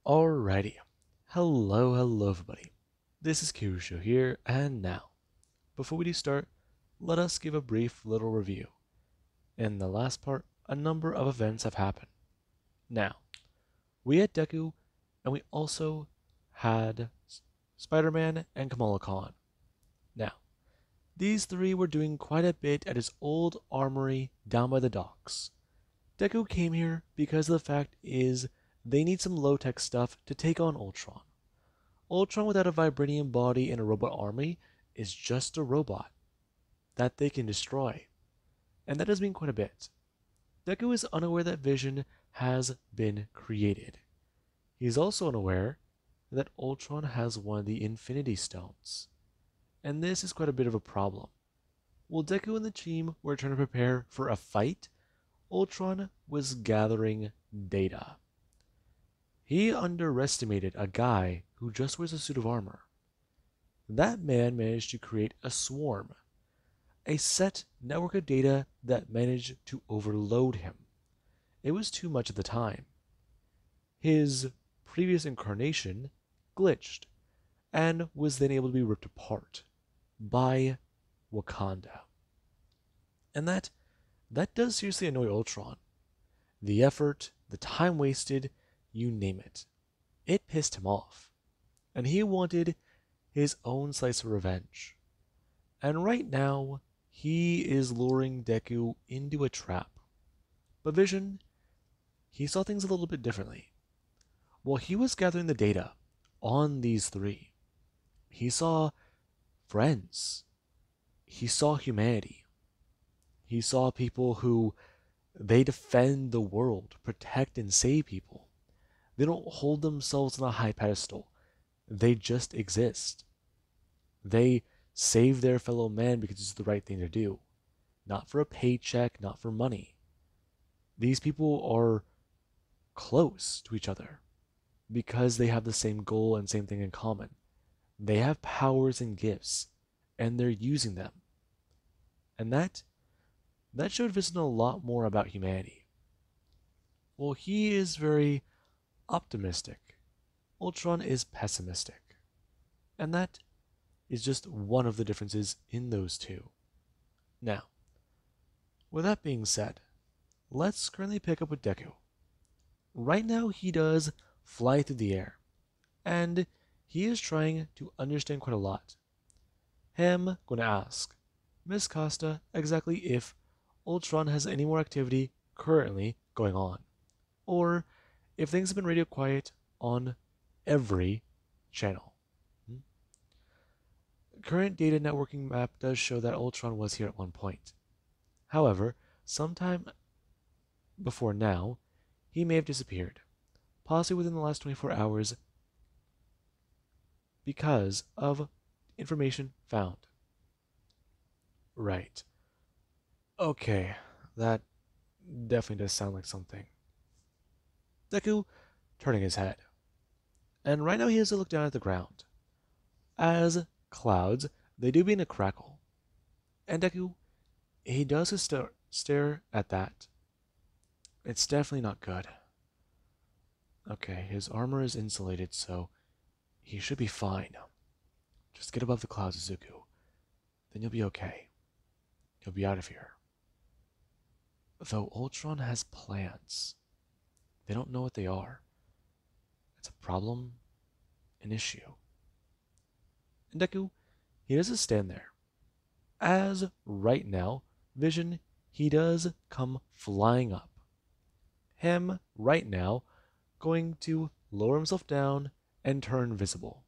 Alrighty. Hello everybody. This is Kirusho here, and now, before we do start, let us give a brief little review. In the last part, a number of events have happened. Now, we had Deku, and we also had Spider-Man and Kamala Khan. Now, these three were doing quite a bit at his old armory down by the docks. Deku came here because the fact is they need some low-tech stuff to take on Ultron. Ultron without a vibranium body and a robot army is just a robot that they can destroy. And that does mean quite a bit. Deku is unaware that Vision has been created. He is also unaware that Ultron has one of the Infinity Stones. And this is quite a bit of a problem. While Deku and the team were trying to prepare for a fight, Ultron was gathering data. He underestimated a guy who just wears a suit of armor. That man managed to create a swarm, a set network of data that managed to overload him. It was too much at the time. His previous incarnation glitched and was then able to be ripped apart by Wakanda. And that does seriously annoy Ultron. The effort, the time wasted, you name it. It pissed him off. And he wanted his own slice of revenge. And right now, he is luring Deku into a trap. But Vision, he saw things a little bit differently. While he was gathering the data on these three, he saw friends. He saw humanity. He saw people who they defend the world, protect and save people. They don't hold themselves on a high pedestal. They just exist. They save their fellow man because it's the right thing to do. Not for a paycheck, not for money. These people are close to each other because they have the same goal and same thing in common. They have powers and gifts, and they're using them. And that showed Vision a lot more about humanity. Well, he is very optimistic. Ultron is pessimistic. And that is just one of the differences in those two. Now, with that being said, let's currently pick up with Deku. Right now he does fly through the air, and he is trying to understand quite a lot. Him gonna ask Miss Costa exactly if Ultron has any more activity currently going on, or if things have been radio quiet on every channel. Current data networking map does show that Ultron was here at one point. However, sometime before now, he may have disappeared, possibly within the last 24 hours because of information found. Right. Okay, that definitely does sound like something. Deku turning his head. And right now he has to look down at the ground. As clouds, they do begin to crackle. And Deku, he does stare at that. It's definitely not good. Okay, his armor is insulated, so he should be fine. Just get above the clouds, Izuku. Then you'll be okay. You'll be out of here. Though Ultron has plans. They don't know what they are. It's a problem, an issue. And Deku, he doesn't stand there. As right now, Vision, he does come flying up. Him, right now, going to lower himself down and turn visible,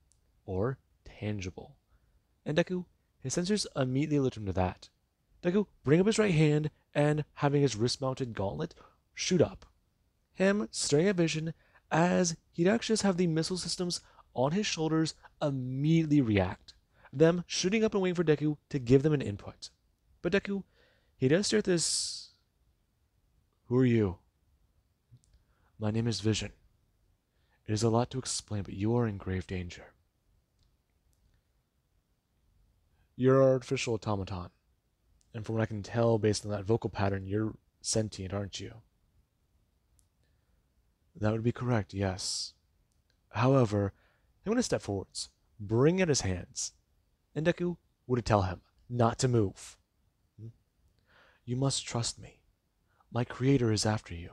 or tangible. And Deku, his sensors immediately alert him to that. Deku, bring up his right hand and, having his wrist-mounted gauntlet, shoot up. Him staring at Vision as he'd actually just have the missile systems on his shoulders immediately react, them shooting up and waiting for Deku to give them an input. But Deku, he does stare at this. Who are you? My name is Vision. It is a lot to explain, but you are in grave danger. You're an artificial automaton. And from what I can tell based on that vocal pattern, you're sentient, aren't you? That would be correct, yes. However, he went a step forwards, bringing out his hands, and Deku would tell him not to move. You must trust me. My creator is after you.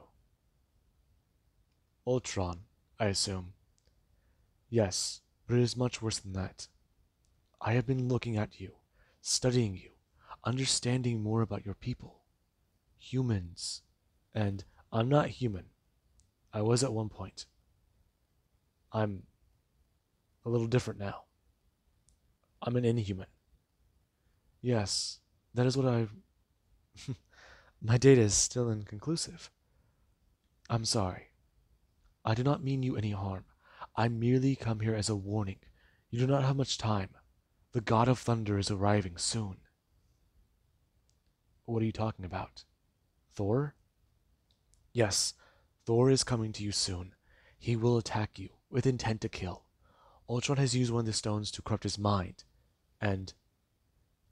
Ultron, I assume. Yes, but it is much worse than that. I have been looking at you, studying you, understanding more about your people. Humans. And I'm not human. I was at one point. I'm a little different now. I'm an inhuman. Yes, that is what I... My data is still inconclusive. I'm sorry. I do not mean you any harm. I merely come here as a warning. You do not have much time. The God of Thunder is arriving soon. What are you talking about? Thor? Yes, Thor is coming to you soon. He will attack you, with intent to kill. Ultron has used one of the stones to corrupt his mind, and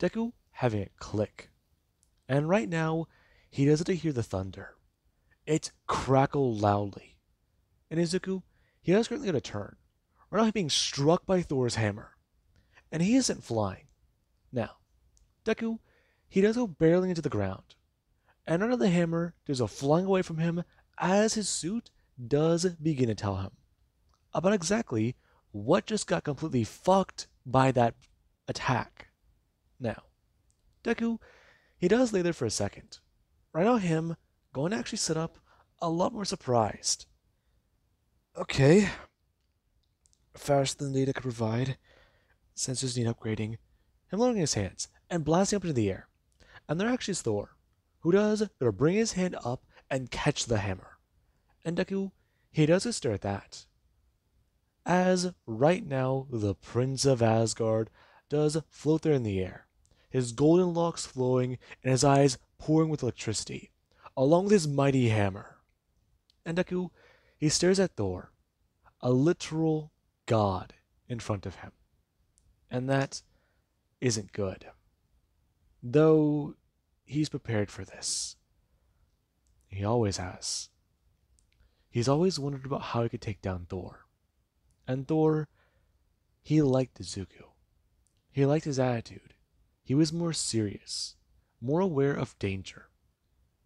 Deku having it click. And right now, he doesn't hear the thunder. It crackled loudly. And Izuku, he is currently on a turn. Right now he's being struck by Thor's hammer. And he isn't flying. Now, Deku, he does go barreling into the ground. And under the hammer does go flying away from him as his suit does begin to tell him about exactly what just got completely fucked by that attack. Now, Deku, he does lay there for a second. Right now him going to actually sit up a lot more surprised. Okay. Faster than data could provide. Sensors need upgrading. Him lowering his hands and blasting up into the air. And there actually is Thor, who does bring his hand up and catch the hammer. And Deku, he does stare at that. As right now the Prince of Asgard does float there in the air, his golden locks flowing and his eyes pouring with electricity, along with his mighty hammer. And Deku, he stares at Thor, a literal god in front of him. And that isn't good. Though he's prepared for this. He always has. He's always wondered about how he could take down Thor. And Thor, he liked Izuku. He liked his attitude. He was more serious, more aware of danger.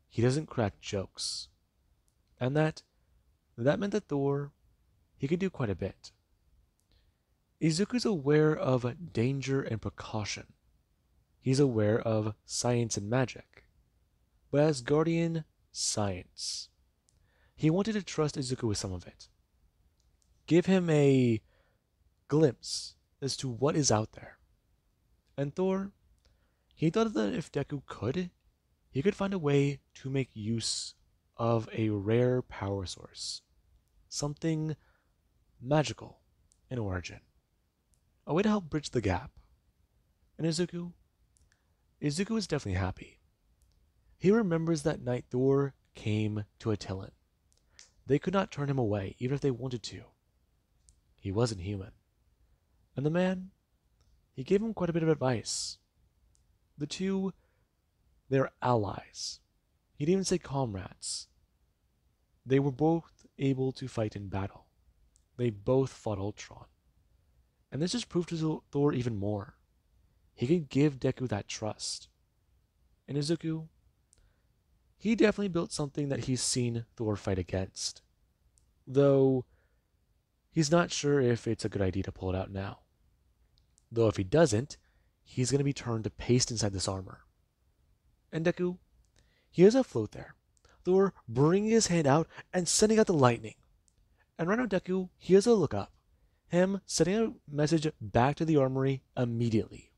He doesn't crack jokes. And that meant that Thor, he could do quite a bit. Izuku's aware of danger and precaution. He's aware of science and magic. But as Guardian, science. He wanted to trust Izuku with some of it. Give him a glimpse as to what is out there. And Thor, he thought that if Deku could, he could find a way to make use of a rare power source. Something magical in origin. A way to help bridge the gap. And Izuku is definitely happy. He remembers that night Thor came to Attilan. They could not turn him away, even if they wanted to. He wasn't human. And the man, he gave him quite a bit of advice. The two, they're allies. He didn't even say comrades. They were both able to fight in battle. They both fought Ultron. And this just proved to Thor even more. He could give Deku that trust. And Izuku, he definitely built something that he's seen Thor fight against. Though, he's not sure if it's a good idea to pull it out now. Though if he doesn't, he's going to be turned to paste inside this armor. And Deku, he has a float there. Thor bringing his hand out and sending out the lightning. And right now Deku, he has a look up. Him sending a message back to the armory immediately.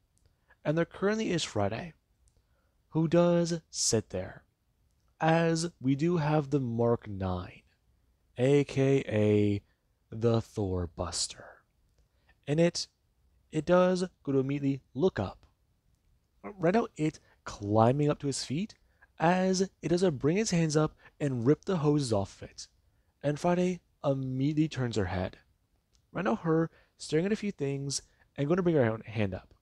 And there currently is Friday, who does sit there. As we do have the Mark 9, aka the Thorbuster. And it does go to immediately look up. Right now it climbing up to his feet as it does bring his hands up and rip the hoses off of it. And Friday immediately turns her head. Right now her staring at a few things and going to bring her hand up.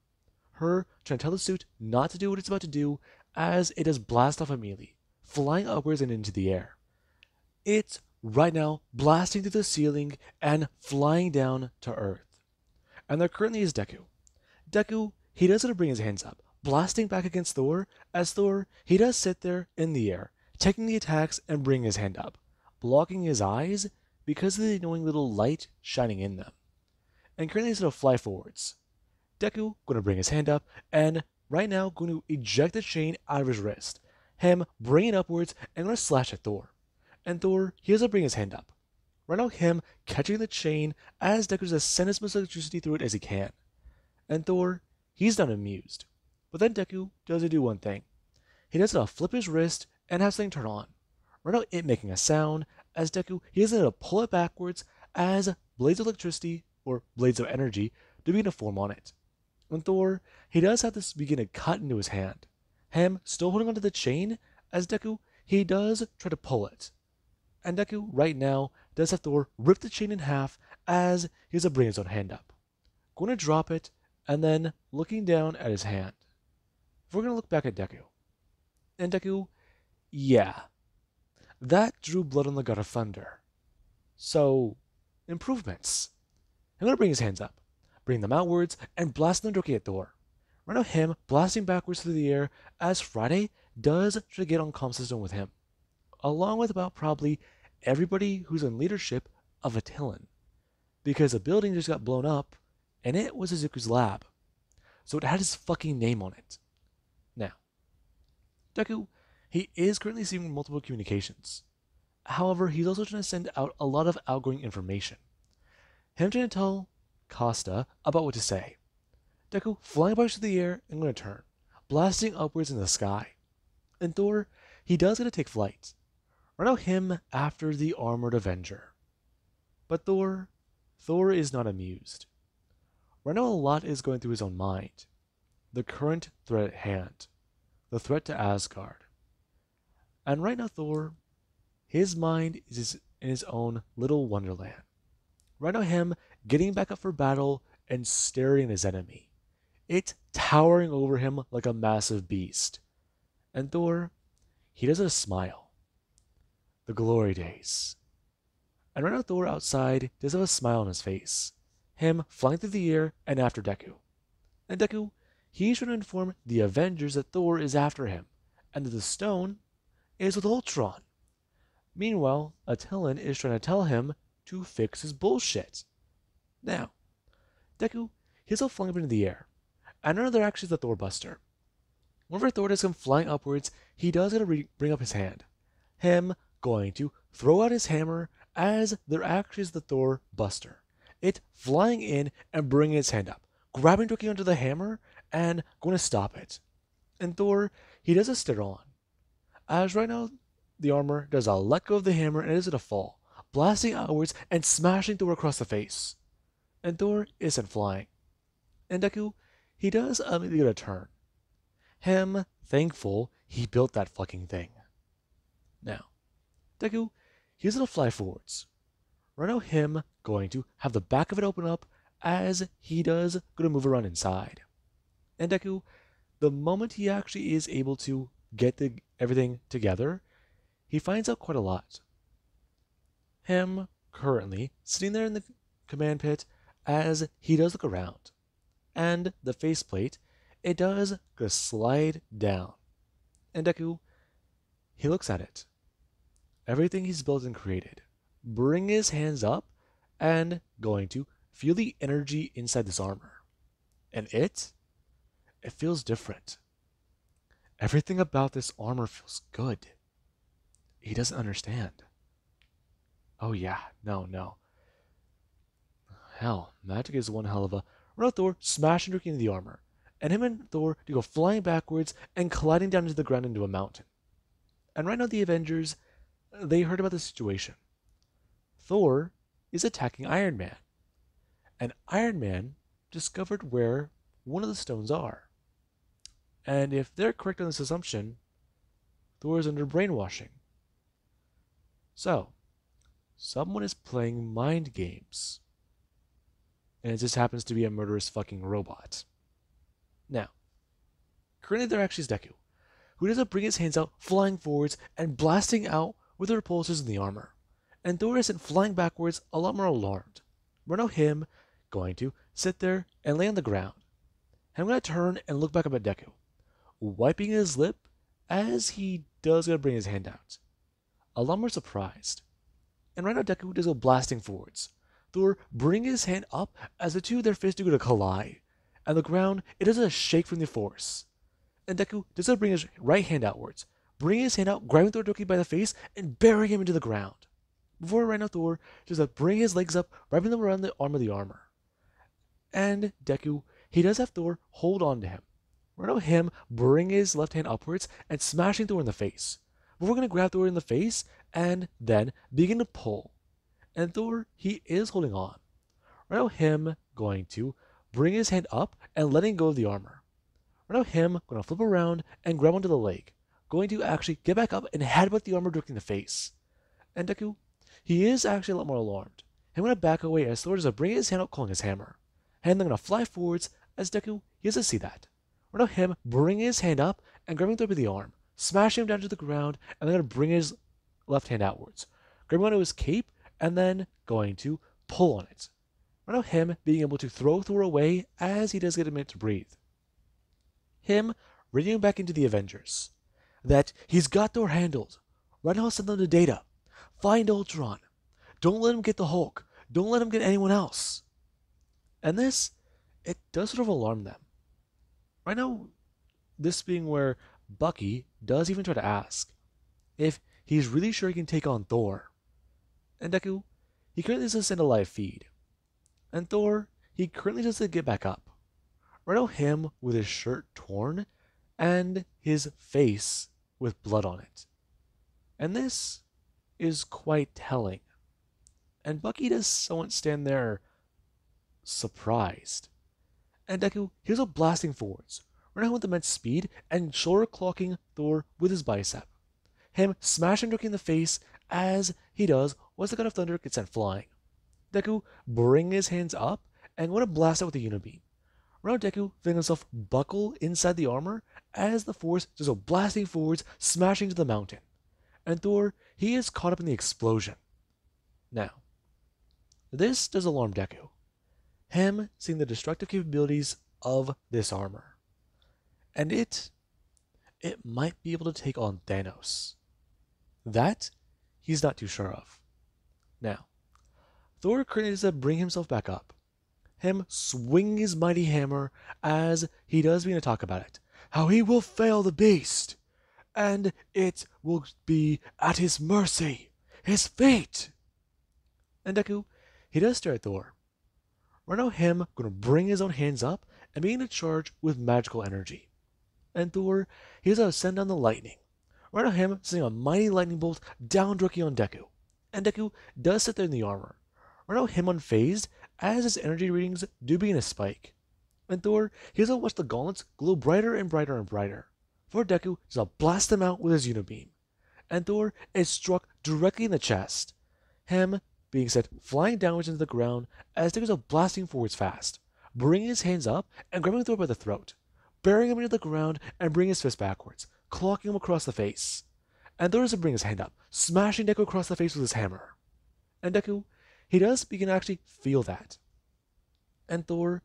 Her trying to tell the suit not to do what it's about to do as it does blast off immediately, flying upwards and into the air. It right now blasting through the ceiling and flying down to Earth. And there currently is Deku. Deku, he does to bring his hands up, blasting back against Thor, as Thor, he does sit there in the air, taking the attacks and bringing his hand up, blocking his eyes because of the annoying little light shining in them. And currently he's going to fly forwards. Deku going to bring his hand up and right now going to eject the chain out of his wrist. Him bring it upwards and going to slash at Thor. And Thor, he has to bring his hand up. Right now him catching the chain as Deku does send as much electricity through it as he can. And Thor, he's not amused. But then Deku does do one thing. He does flip his wrist and have something turn on. Right now it making a sound as Deku, he is going to pull it backwards as blades of electricity, or blades of energy, to begin to form on it. And Thor, he does have this begin to cut into his hand. Him still holding onto the chain as Deku, he does try to pull it. And Deku, right now, does have Thor rip the chain in half as he has to bring his own hand up. Going to drop it, and then looking down at his hand. We're going to look back at Deku. And Deku, yeah, that drew blood on the God of Thunder. So, improvements. I'm going to bring his hands up, bring them outwards, and blast them directly at Thor. Right now him blasting backwards through the air as Friday does try to get on comm system with him, along with about probably everybody who's in leadership of Attilan, because a building just got blown up, and it was Izuku's lab, so it had his fucking name on it. Now, Deku, he is currently receiving multiple communications. However, he's also trying to send out a lot of outgoing information. Him trying to tell Costa about what to say. Deku flying back through the air and going to turn, blasting upwards in the sky. And Thor, he does get to take flight. Right now him after the armored Avenger. But Thor is not amused. Right now a lot is going through his own mind. The current threat at hand. The threat to Asgard. And right now Thor, his mind is in his own little wonderland. Right now him getting back up for battle and staring at his enemy. It towering over him like a massive beast. And Thor, he does a smile. The glory days. And right now Thor outside does have a smile on his face. Him flying through the air and after Deku. And Deku, he's trying to inform the Avengers that Thor is after him, and that the stone is with Ultron. Meanwhile, Attilan is trying to tell him to fix his bullshit. Now, Deku, he's all flying up into the air, and another actually is the Thorbuster. Whenever Thor does come flying upwards, he does gotta bring up his hand. Him going to throw out his hammer as there actually is the Thorbuster. It flying in and bringing its hand up, grabbing directly onto the hammer and going to stop it. And Thor, he does a stare on. As right now, the armor does a let go of the hammer and is at a fall, blasting outwards and smashing Thor across the face. And Thor isn't flying. And Deku, he does immediately get a turn. Him thankful he built that fucking thing. Now, Deku, he's gonna fly forwards. Right now him going to have the back of it open up as he does gonna move around inside. And Deku, the moment he actually is able to get everything together, he finds out quite a lot. Him currently sitting there in the command pit as he does look around. And the faceplate, it does go slide down. And Deku, he looks at it. Everything he's built and created. Bring his hands up and going to feel the energy inside this armor. And it feels different. Everything about this armor feels good. He doesn't understand. Oh yeah, no. Hell, magic is one hell of a... Right, Thor smashing into the armor. And him and Thor to go flying backwards and colliding down into the ground into a mountain. And right now the Avengers, they heard about the situation. Thor is attacking Iron Man. And Iron Man discovered where one of the stones are. And if they're correct on this assumption, Thor is under brainwashing. So, someone is playing mind games. And it just happens to be a murderous fucking robot. Now, currently there actually is Deku, who does bring his hands out, flying forwards, and blasting out with the repulsors in the armor. and Thor is sent flying backwards, a lot more alarmed. We're now him going to sit there and lay on the ground. I'm going to turn and look back up at Deku, wiping his lip as he does going to bring his hand out. A lot more surprised. And right now Deku does go blasting forwards. Thor bring his hand up as the two of their fists do go to collide. And the ground, it does a shake from the force. And Deku does go bring his right hand outwards, bring his hand out, grabbing Thor Doki by the face, and burying him into the ground. Before right now Thor does bring his legs up, wrapping them around the arm of the armor. And Deku, he does have Thor hold on to him. Right now him bring his left hand upwards and smashing Thor in the face. But we're going to grab Thor in the face and then begin to pull. And Thor, he is holding on. Right now him going to bring his hand up and letting go of the armor. Right now him going to flip around and grab onto the leg, going to actually get back up and headbutt the armor directly in the face. And Deku, he is actually a lot more alarmed. I'm going to back away as Thor does bring his hand up calling his hammer. And then going to fly forwards as Deku, he doesn't see that. Right now him bring his hand up and grabbing Thor by the arm, smashing him down to the ground, and then going to bring his left hand outwards, grabbing onto his cape, and then going to pull on it. Right now him being able to throw Thor away as he does get a minute to breathe. Him radioing back into the Avengers that he's got Thor handled. Right now send them to Data. Find Ultron. Don't let him get the Hulk. Don't let him get anyone else. And this, it does sort of alarm them. Right now, this being where Bucky does even try to ask if he's really sure he can take on Thor. And Deku, he currently doesn't send a live feed. And Thor, he currently doesn't get back up. Right now him with his shirt torn and his face with blood on it. And this is quite telling. And Bucky does somewhat stand there surprised. And Deku, here's a blasting forwards, right now with immense speed and shoulder clocking Thor with his bicep. Him smashing Doki in the face as he does once the God of Thunder gets sent flying. Deku bring his hands up and going to blast out with a Unibeam. Right now Deku feeling himself buckle inside the armor as the force does go blasting forwards, smashing to the mountain. And Thor, he is caught up in the explosion. Now, this does alarm Deku. Him seeing the destructive capabilities of this armor. And it might be able to take on Thanos. That, he's not too sure of. Now, Thor currently does bring himself back up. Him swinging his mighty hammer as he does begin to talk about it. How he will fail the beast. And it will be at his mercy. His fate. And Deku, he does stare at Thor. Right now him going to bring his own hands up and begin to charge with magical energy. And Thor, he's going to send down the lightning. Right now him sending a mighty lightning bolt down directly on Deku. And Deku does sit there in the armor. Right now him unfazed as his energy readings do begin to spike. And Thor, he's going to watch the gauntlets glow brighter and brighter and brighter. For Deku, he's going to blast them out with his Unibeam. And Thor is struck directly in the chest. Him being sent flying downwards into the ground as Deku is blasting forwards fast, bringing his hands up and grabbing Thor by the throat, burying him into the ground and bringing his fist backwards, clocking him across the face. And Thor does bring his hand up, smashing Deku across the face with his hammer. And Deku, he does begin to actually feel that. And Thor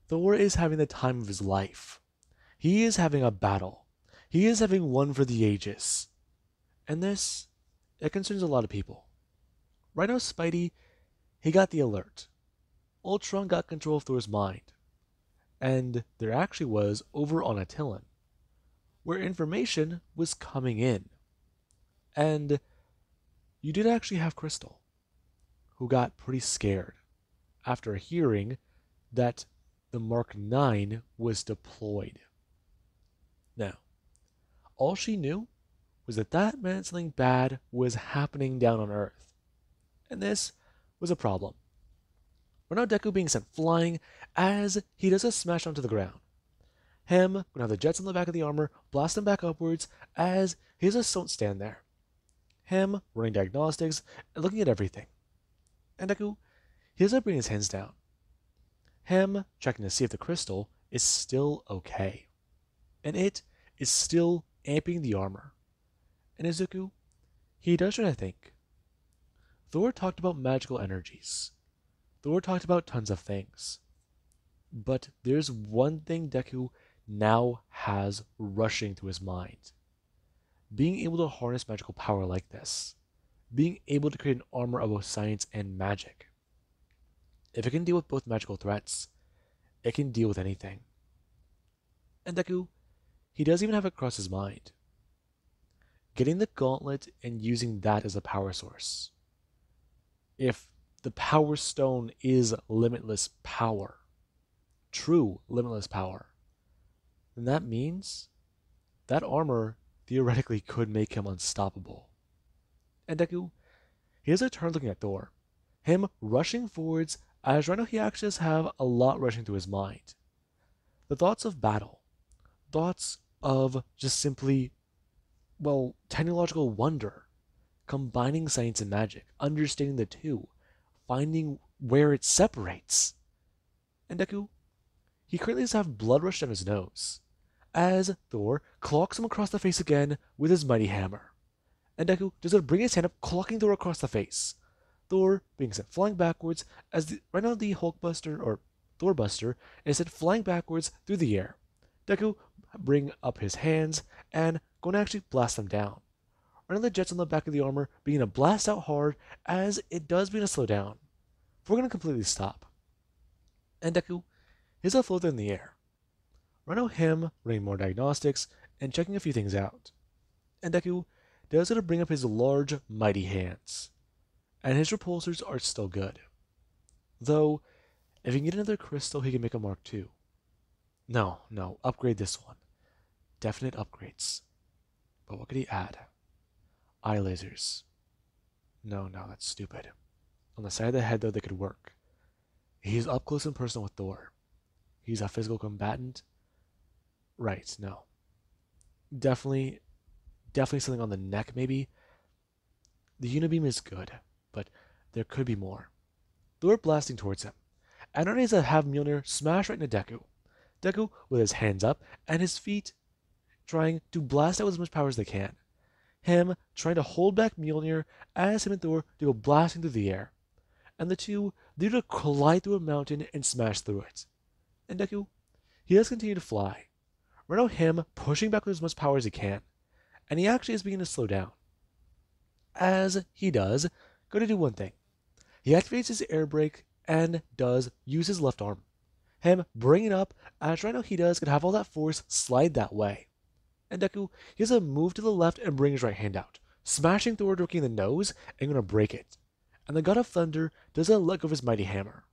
is having the time of his life. He is having a battle. He is having one for the ages. And this, it concerns a lot of people. Right now, Spidey, he got the alert. Ultron got control of Thor's mind. And there actually was over on Attilan, where information was coming in. And you did actually have Crystal, who got pretty scared after hearing that the Mark 9 was deployed. Now, all she knew was that meant something bad was happening down on Earth. And this was a problem. We're now Deku being sent flying as he does a smash onto the ground. Him gonna have the jets on the back of the armor blast him back upwards as he just don't stand there. Him running diagnostics and looking at everything. And Deku, he doesn't bring his hands down. Him checking to see if the crystal is still okay. And it is still amping the armor. And Izuku, he does try to think. Thor talked about magical energies. Thor talked about tons of things. But there's one thing Deku now has rushing through his mind. Being able to harness magical power like this. Being able to create an armor of both science and magic. If it can deal with both magical threats, it can deal with anything. And Deku, he does even have it across his mind. Getting the gauntlet and using that as a power source. If the Power Stone is limitless power, true limitless power, then that means that armor theoretically could make him unstoppable. And Deku, he has a turn looking at Thor. Him rushing forwards, as right now he actually does have a lot rushing through his mind. The thoughts of battle, thoughts of just simply, well, technological wonder, combining science and magic, understanding the two, finding where it separates. And Deku, he currently does have blood rush down his nose, as Thor clocks him across the face again with his mighty hammer. And Deku does bring his hand up, clocking Thor across the face. Thor being sent flying backwards, as right now the Hulkbuster, or Thorbuster, is sent flying backwards through the air. Deku bring up his hands and going to actually blast them down. Right now the jets on the back of the armor begin to blast out hard, as it does begin to slow down. We're going to completely stop. And Deku is a floater in the air. Right now him running more diagnostics and checking a few things out. And Deku does going to bring up his large, mighty hands. And his repulsors are still good. Though, if he can get another crystal, he can make a Mark II. No, upgrade this one. Definite upgrades. But what could he add? Eye lasers. No, that's stupid. On the side of the head, though, they could work. He's up close and personal with Thor. He's a physical combatant. Right, no. Definitely something on the neck, maybe. The Unibeam is good, but there could be more. Thor blasting towards him. And Arnes have Mjolnir smash right into Deku. Deku with his hands up and his feet trying to blast out with as much power as they can. Him trying to hold back Mjolnir as him and Thor to go blasting through the air. And the two, they're to collide through a mountain and smash through it. And Deku, he does continue to fly. Right now him pushing back with as much power as he can. And he actually is beginning to slow down. As he does, going to do one thing. He activates his air brake and does use his left arm. Him bringing up, as right now he does, could have all that force slide that way. And Deku, he has to move to the left and bring his right hand out, smashing Thor directly in the nose and going to break it. And the God of Thunder does a let go of his mighty hammer.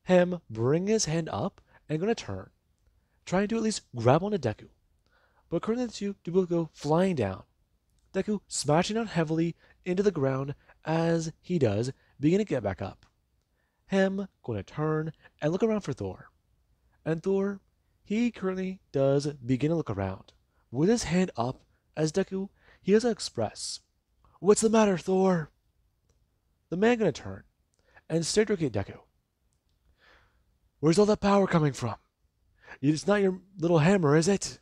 Him bring his hand up and going to turn, trying to at least grab onto Deku. But currently the two do both go flying down. Deku smashing down heavily into the ground as he does begin to get back up. Him going to turn and look around for Thor. And Thor, he currently does begin to look around, with his hand up as Deku, he has to express, "What's the matter, Thor?" The man going to turn and stare directly at Deku. "Where's all that power coming from? It's not your little hammer, is it?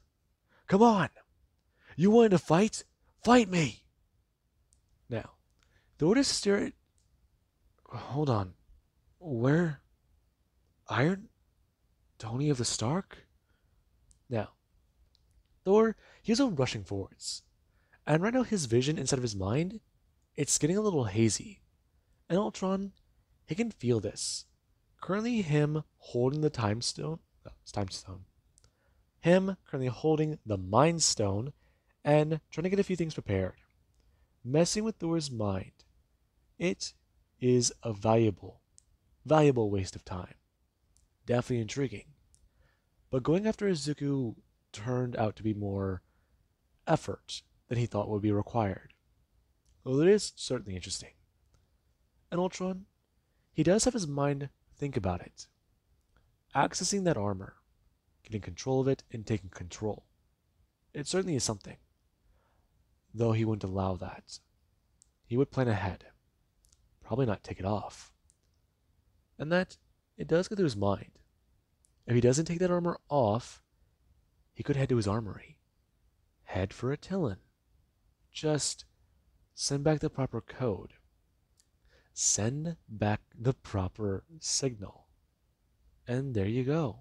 Come on! You wanted to fight? Fight me!" Now, Thor just stare at... Hold on. Where? Iron? Tony of the Stark? Now, Thor, he's rushing forwards. And right now his vision inside of his mind, it's getting a little hazy. And Ultron, he can feel this. Currently him holding the time stone. Him currently holding the Mind Stone and trying to get a few things prepared. Messing with Thor's mind. It is a valuable waste of time. Definitely intriguing. But going after Izuku turned out to be more effort than he thought would be required. Though it is certainly interesting. And Ultron, he does have his mind think about it. Accessing that armor, getting control of it, and taking control. It certainly is something. Though he wouldn't allow that. He would plan ahead. Probably not take it off. And that, it does go through his mind. If he doesn't take that armor off, he could head to his armory. Head for Attilan. Just send back the proper code. send back the proper signal. And there you go.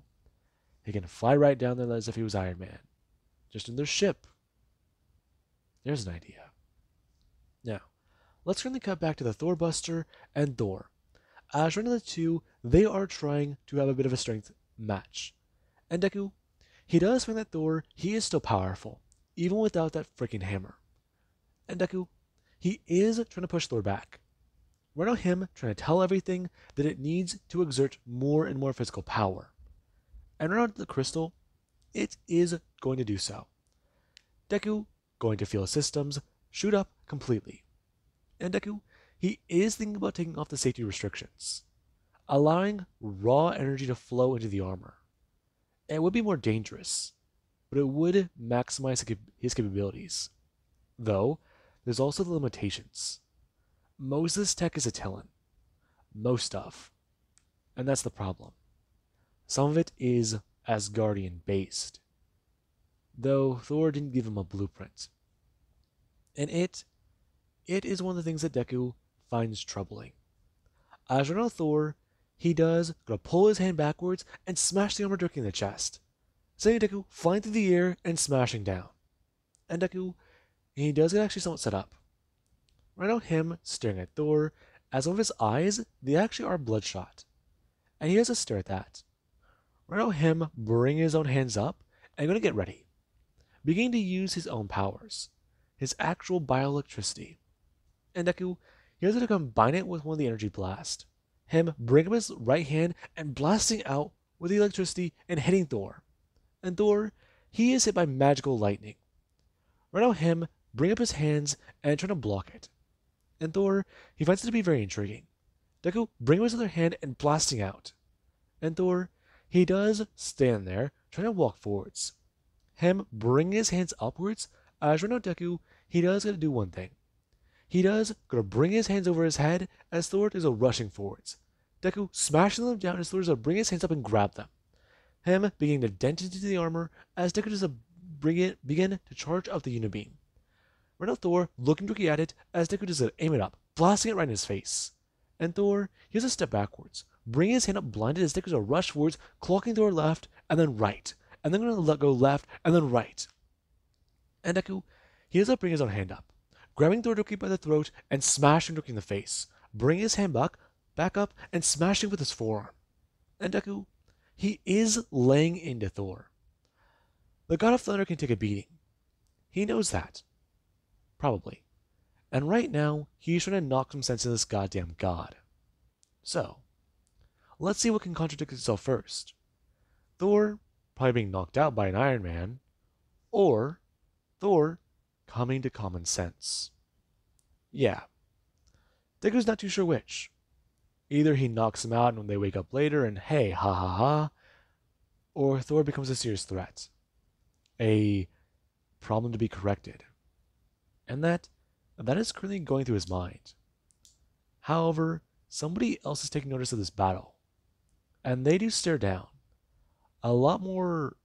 He can fly right down there as if he was Iron Man, just in their ship. There's an idea. Now, let's currently cut back to the Thorbuster and Thor. As one of the two, they are trying to have a bit of a strength match. And Deku, he does find that Thor, he is still powerful, even without that freaking hammer. And Deku, he is trying to push Thor back. Right now him trying to tell everything that it needs to exert more and more physical power. And right now the crystal, it is going to do so. Deku going to feel his systems shoot up completely. And Deku, he is thinking about taking off the safety restrictions, allowing raw energy to flow into the armor. It would be more dangerous, but it would maximize his capabilities. Though, there's also the limitations. Most of this tech is Attilan. Most stuff. And that's the problem. Some of it is Asgardian based. Though Thor didn't give him a blueprint. And it is one of the things that Deku finds troubling. As we know Thor, he does gonna pull his hand backwards and smash the armor directly in the chest. Sending Deku flying through the air and smashing down. And Deku, he does get actually somewhat set up. Right now him staring at Thor, as one of his eyes, they actually are bloodshot. And he has to stare at that. Right now him bringing his own hands up and gonna get ready. Beginning to use his own powers. His actual bioelectricity. And Deku, he has to combine it with one of the energy blast. Him bringing up his right hand and blasting out with the electricity and hitting Thor. And Thor, he is hit by magical lightning. Right now him bring up his hands and trying to block it. And Thor, he finds it to be very intriguing. Deku bring up his other hand and blasting out. And Thor, he does stand there trying to walk forwards. Him bringing his hands upwards, as right now Deku, he does gotta do one thing. He does gonna bring his hands over his head as Thor is rushing forwards. Deku smashing them down as Thor is gonna bring his hands up and grab them. Him beginning to dent into the armor as Deku does begin to charge up the Unibeam. Right now Thor looking directly at it as Deku does aim it up, blasting it right in his face. And Thor, he has to step backwards, bringing his hand up blinded as Deku does a rush forwards, clocking Thor left and then right, and then gonna let go left and then right. And Deku, he has to bring his own hand up, grabbing Thor directly by the throat and smashing directly in the face, bringing his hand back up and smashing with his forearm. And Deku, he is laying into Thor. The God of Thunder can take a beating. He knows that. Probably. And right now, he's trying to knock some sense into this goddamn god. So, let's see what can contradict itself first. Thor probably being knocked out by an Iron Man, or Thor coming to common sense. Yeah. Deku's not too sure which. Either he knocks him out and when they wake up later and hey, ha ha ha, or Thor becomes a serious threat. A problem to be corrected. And that is currently going through his mind. However, somebody else is taking notice of this battle. And they do stare down. A lot more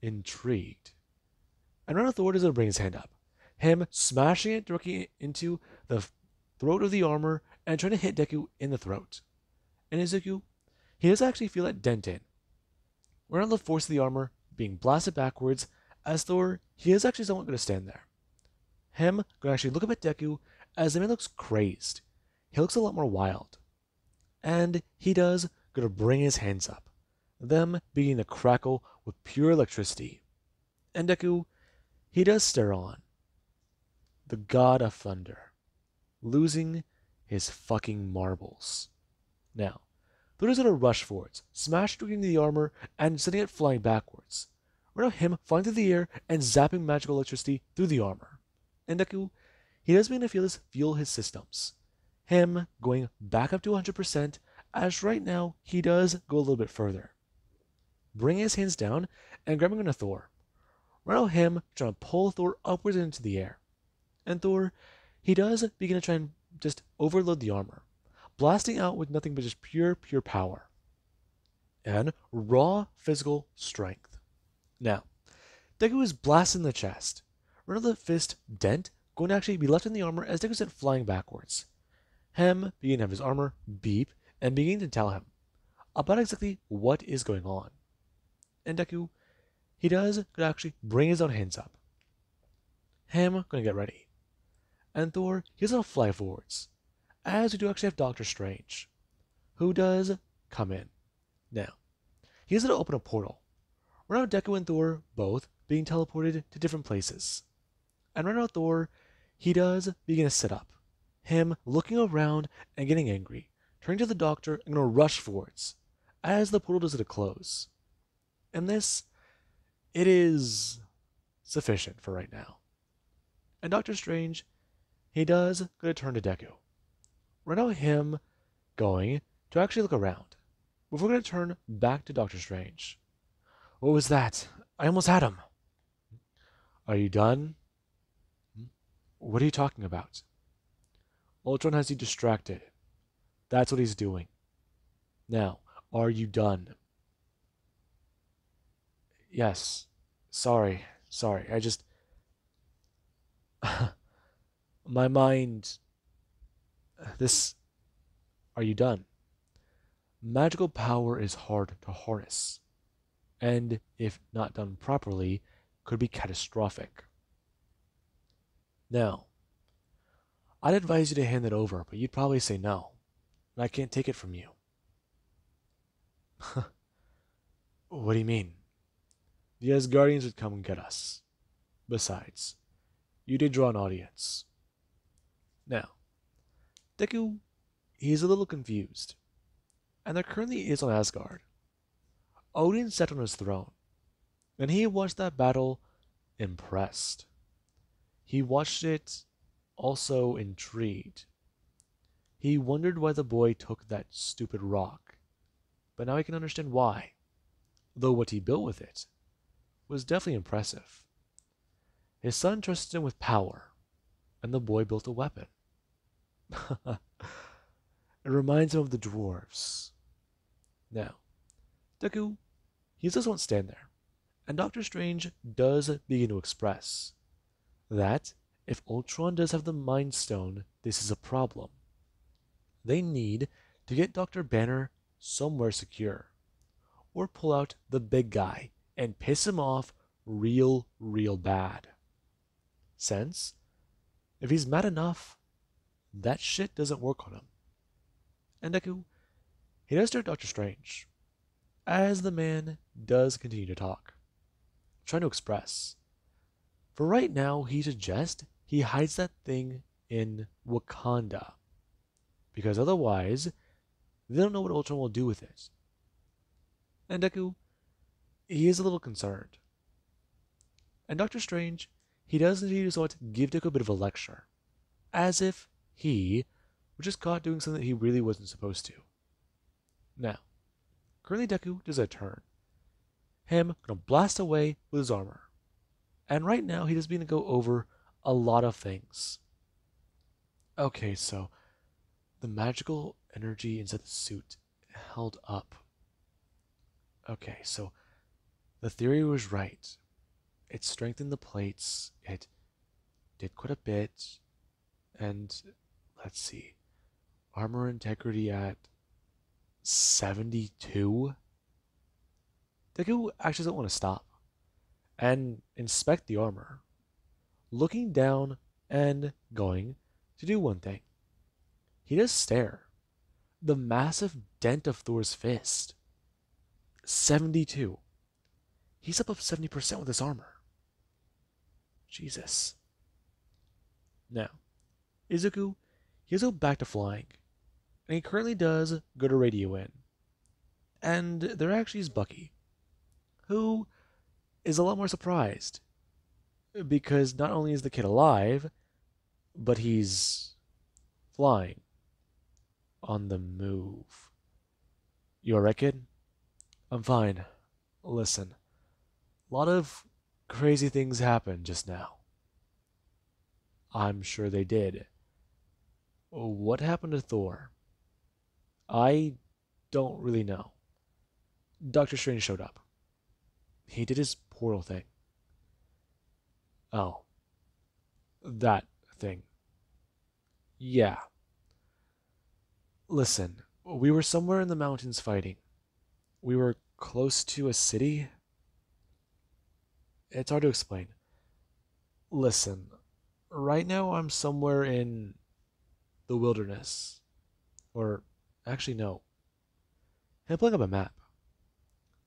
intrigued. And right now Thor does bring his hand up. Him smashing it directly into the throat of the armor and trying to hit Deku in the throat. And Deku, he does actually feel that dent in. Right now the force of the armor being blasted backwards as Thor, he is actually somewhat going to stand there. Him going to actually look up at Deku as the man looks crazed. He looks a lot more wild. And he does going to bring his hands up. Them beginning to crackle with pure electricity. And Deku, he does stare on. The God of Thunder. Losing his fucking marbles. Now, Thor is going to rush forwards, smash into the armor, and sending it flying backwards. Right now him flying through the air and zapping magical electricity through the armor. And Deku, he does begin to feel his systems. Him going back up to 100%, as right now he does go a little bit further. Bringing his hands down and grabbing onto Thor. Right now him trying to pull Thor upwards into the air. And Thor, he does begin to try and just overload the armor, blasting out with nothing but just pure power. And raw physical strength. Now, Deku is blasted in the chest. Right now the fist dent going to actually be left in the armor as Deku is sent flying backwards. Him beginning to have his armor beep and beginning to tell him about exactly what is going on. And Deku, he does could actually bring his own hands up. Him gonna get ready. And Thor, he's gonna fly forwards. As we do actually have Doctor Strange, who does come in. Now, he's gonna open a portal. Right now Deku and Thor both being teleported to different places. And right now Thor, he does begin to sit up. Him looking around and getting angry, turning to the doctor and gonna rush forwards as the portal does to close. And this, it is sufficient for right now. And Doctor Strange, he does gonna turn to Deku. Right now him going to actually look around. Before we're gonna turn back to Doctor Strange. What was that? I almost had him. Are you done? What are you talking about? Ultron has you distracted. That's what he's doing. Now, are you done? Yes. Sorry. I just. My mind. This. Are you done? Magical power is hard to harness, and if not done properly, could be catastrophic. Now, I'd advise you to hand it over, but you'd probably say no, and I can't take it from you. What do you mean? The Asgardians would come and get us. Besides, you did draw an audience. Now, Deku, he's a little confused, and there currently is on Asgard. Odin sat on his throne, and he watched that battle impressed. He watched it also intrigued. He wondered why the boy took that stupid rock, but now he can understand why, though what he built with it was definitely impressive. His son trusted him with power, and the boy built a weapon. It reminds him of the dwarves. Now, Deku, he just won't stand there, and Doctor Strange does begin to express that if Ultron does have the Mind Stone, this is a problem. They need to get Dr. Banner somewhere secure, or pull out the big guy and piss him off real bad. Since, if he's mad enough, that shit doesn't work on him. And Deku, he does stare at Doctor Strange, as the man does continue to talk, trying to express. For right now, he suggests he hides that thing in Wakanda, because otherwise, they don't know what Ultron will do with it. And Deku, he is a little concerned. And Doctor Strange, he does indeed sort of give Deku a bit of a lecture, as if he was just caught doing something that he really wasn't supposed to. Now, currently Deku does a turn. Him gonna blast away with his armor. And right now he does begin to go over a lot of things. Okay, so the magical energy inside the suit held up. Okay, so the theory was right. It strengthened the plates. It did quite a bit. And let's see. Armor integrity at 72? Deku actually doesn't want to stop and inspect the armor, looking down and going to do one thing. He does stare. The massive dent of Thor's fist. 72. He's up 70% with his armor. Jesus. Now, Izuku, he's go back to flying, and he currently does go to radio in. And there actually is Bucky, who is a lot more surprised, because not only is the kid alive, but he's flying on the move. You alright, kid? I'm fine. Listen, a lot of crazy things happened just now. I'm sure they did. What happened to Thor? I don't really know. Doctor Strange showed up. He did his portal thing. Oh. That thing. Yeah. Listen, we were somewhere in the mountains fighting. We were close to a city. It's hard to explain. Listen, right now I'm somewhere in the wilderness. Or, actually, no. I'm pulling up a map.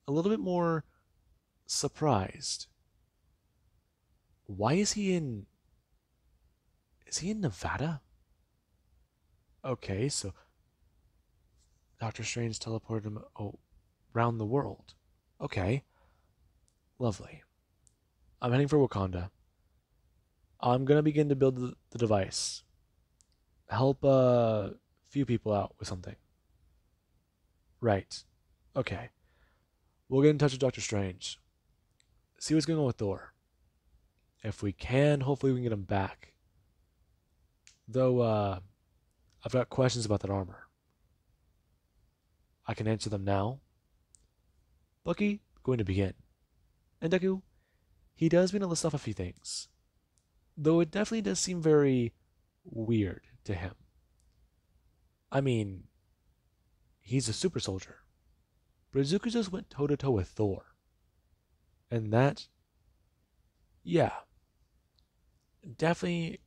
A little bit more surprised. Why is he in. Is he in Nevada? Okay, so Doctor Strange teleported him around the world. Okay, lovely. I'm heading for Wakanda. I'm gonna begin to build the device. Help a few people out with something. Right. Okay. We'll get in touch with Doctor Strange. See what's going on with Thor. If we can, hopefully we can get him back. Though, I've got questions about that armor. I can answer them now. Bucky, going to begin. And Deku, he does mean to list off a few things. Though it definitely does seem very weird to him. I mean, he's a super soldier. But Izuku just went toe to toe with Thor. And that, yeah, definitely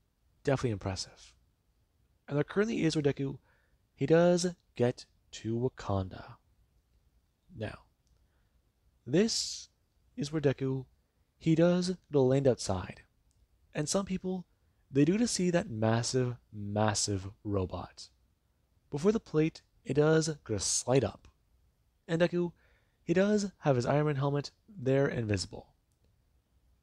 impressive. And there currently is where Deku, he does get to Wakanda. Now, this is where Deku, he does go land outside. And some people, they do to see that massive, massive robot. Before the plate, it does go slide up. And Deku, he does have his Iron Man helmet there invisible.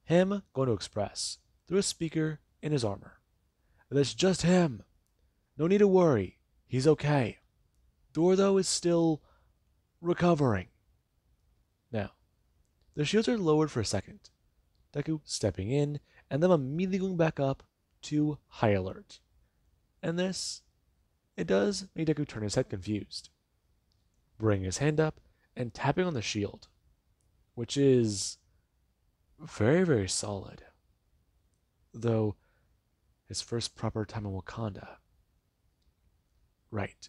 Him going to express through a speaker in his armor. That's just him. No need to worry. He's okay. Thor, though, is still recovering. Now, the shields are lowered for a second. Deku stepping in, and then immediately going back up to high alert. And this, it does make Deku turn his head confused. Bringing his hand up and tapping on the shield, which is very, very solid. Though, his first proper time in Wakanda. Right.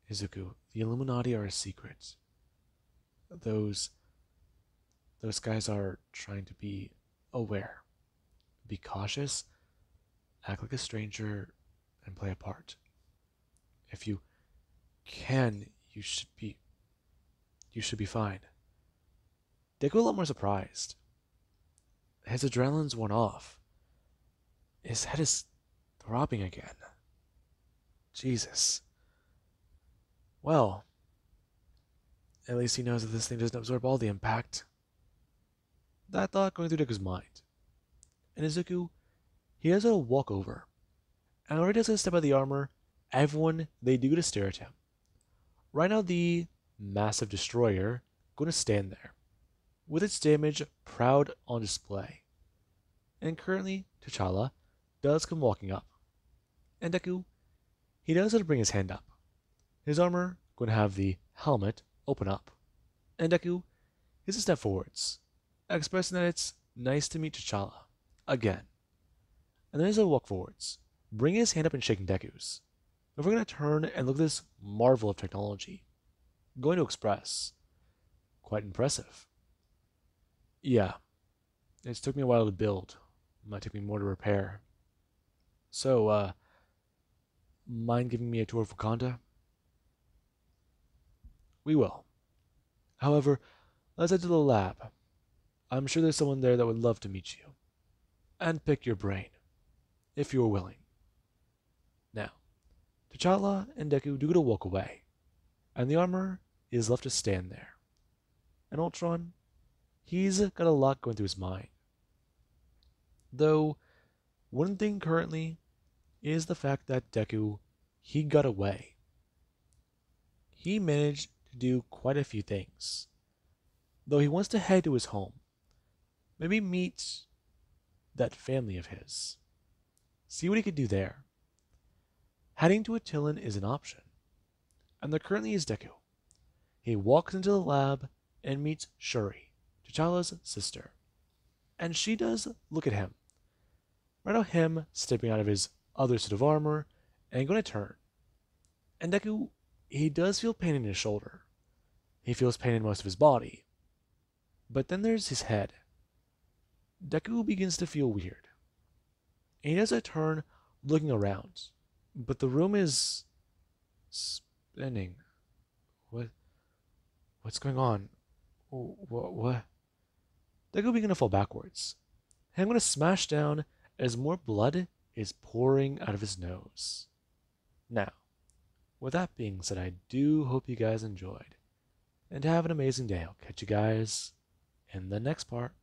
Izuku, the Illuminati are a secret. Those guys are trying to be aware. Be cautious, act like a stranger, and play a part. If you can, you should be fine. Deku a lot more surprised. His adrenaline's worn off. His head is throbbing again. Jesus. Well, at least he knows that this thing doesn't absorb all the impact. That thought going through Deku's mind. And Izuku, he has a walk over. And already as a step out of the armor, everyone, they do to stare at him. Right now, the massive destroyer going to stand there, with its damage proud on display. And currently, T'Challa does come walking up. And Deku, he does have to bring his hand up. His armor going to have the helmet open up. And Deku is a step forwards, expressing that it's nice to meet T'Challa again. And then as I walk forwards, bringing his hand up and shaking Deku's. If we're going to turn and look at this marvel of technology, going to express, quite impressive. Yeah, it's took me a while to build. It might take me more to repair. So, mind giving me a tour of Wakanda? We will. However, let's head to the lab. I'm sure there's someone there that would love to meet you. And pick your brain, if you're willing. Now, T'Challa and Deku do get to walk away, and the armor is left to stand there. And Ultron, he's got a lot going through his mind. Though, one thing currently is the fact that Deku, he got away. He managed to do quite a few things. Though he wants to head to his home, maybe meet that family of his. See what he could do there. Heading to Attilan is an option. And there currently is Deku. He walks into the lab and meets Shuri, T'Challa's sister. And she does look at him. Right now him stepping out of his other suit of armor and going to turn. And Deku, he does feel pain in his shoulder. He feels pain in most of his body. But then there's his head. Deku begins to feel weird. And he does a turn looking around. But the room is spinning. What? What's going on? What? Deku begins to fall backwards. And I'm going to smash down as more blood is pouring out of his nose. Now, with that being said, I do hope you guys enjoyed. And have an amazing day. I'll catch you guys in the next part.